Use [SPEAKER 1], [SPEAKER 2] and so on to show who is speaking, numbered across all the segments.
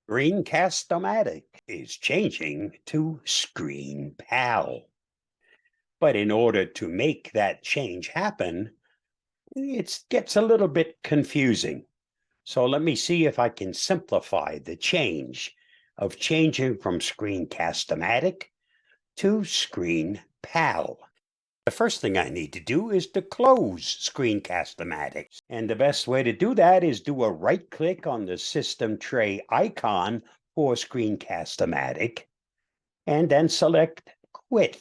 [SPEAKER 1] Screencast-o-matic is changing to ScreenPal. But in order to make that change happen, it gets a little bit confusing. So let me see if I can simplify the change of changing from Screencast-o-matic to ScreenPal. The first thing I need to do is to close Screencast-o-matic. And the best way to do that is do a right click on the system tray icon for Screencast-o-matic and then select Quit.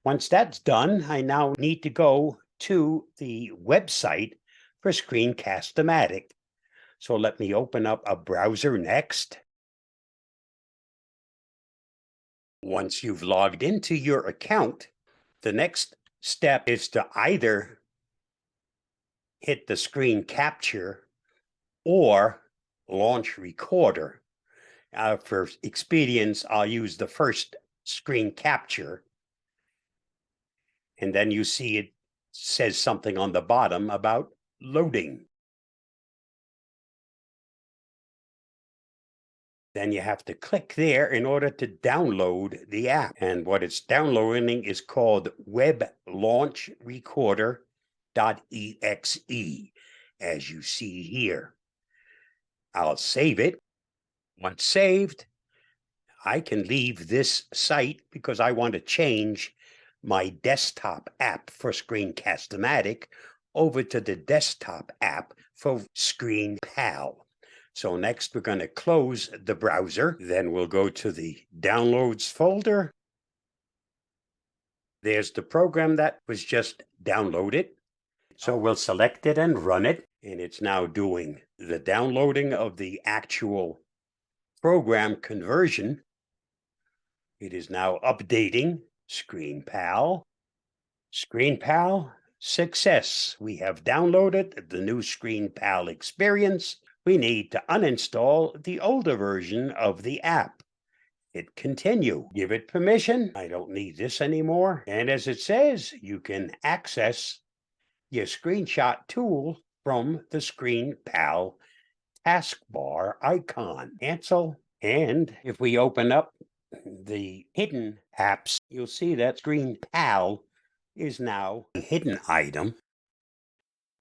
[SPEAKER 1] Once that's done, I now need to go to the website for Screencast-o-matic. So let me open up a browser next. Once you've logged into your account, the next step is to either hit the screen capture or launch recorder. For expedience, I'll use the first screen capture. And then you see it says something on the bottom about loading. Then you have to click there in order to download the app. And what it's downloading is called Web Launch Recorder.exe, as you see here. I'll save it. Once saved, I can leave this site because I want to change my desktop app for Screencast-o-matic over to the desktop app for ScreenPal. So next we're going to close the browser. Then we'll go to the Downloads folder. There's the program that was just downloaded. So we'll select it and run it. And it's now doing the downloading of the actual program conversion. It is now updating ScreenPal. ScreenPal, success. We have downloaded the new ScreenPal experience. We need to uninstall the older version of the app. Hit continue. Give it permission. I don't need this anymore. And as it says, you can access your screenshot tool from the ScreenPal taskbar icon. Cancel. And if we open up the hidden apps, you'll see that ScreenPal is now a hidden item.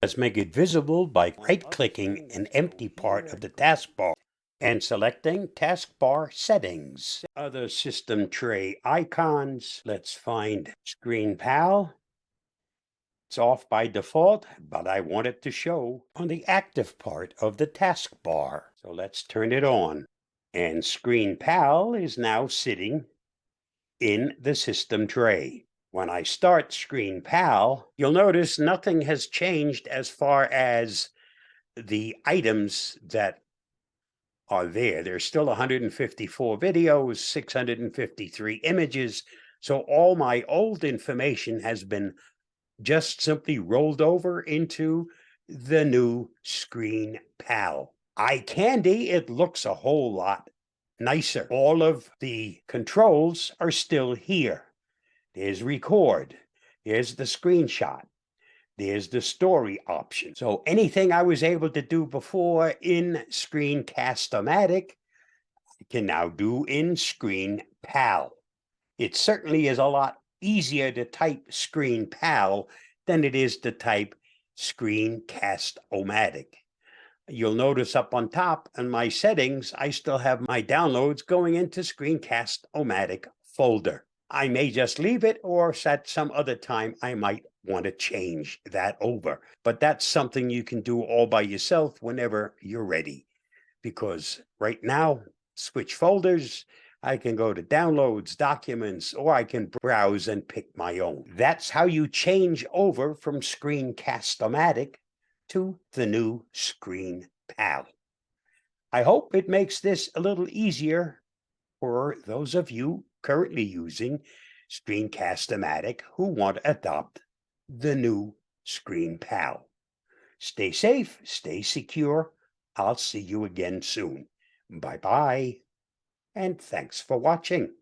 [SPEAKER 1] Let's make it visible by right-clicking an empty part of the taskbar and selecting Taskbar Settings. Other system tray icons. Let's find ScreenPal. It's off by default, but I want it to show on the active part of the taskbar. So let's turn it on. And ScreenPal is now sitting in the system tray. When I start ScreenPal, you'll notice nothing has changed as far as the items that are there. There's still 154 videos, 653 images. So all my old information has been just simply rolled over into the new ScreenPal. Eye candy, it looks a whole lot nicer. All of the controls are still here. There's record. There's the screenshot. There's the story option. So anything I was able to do before in Screencast-o-matic, I can now do in ScreenPal. It certainly is a lot easier to type ScreenPal than it is to type Screencast-o-matic. You'll notice up on top in my settings, I still have my downloads going into Screencast-o-matic folder. I may just leave it, or at some other time I might want to change that over. But that's something you can do all by yourself whenever you're ready. Because right now, switch folders, I can go to Downloads, Documents, or I can browse and pick my own. That's how you change over from Screencast-o-matic to the new ScreenPal. I hope it makes this a little easier for those of you currently using Screencast-o-matic who want to adopt the new ScreenPal. Stay safe, stay secure. I'll see you again soon. Bye-bye, and thanks for watching.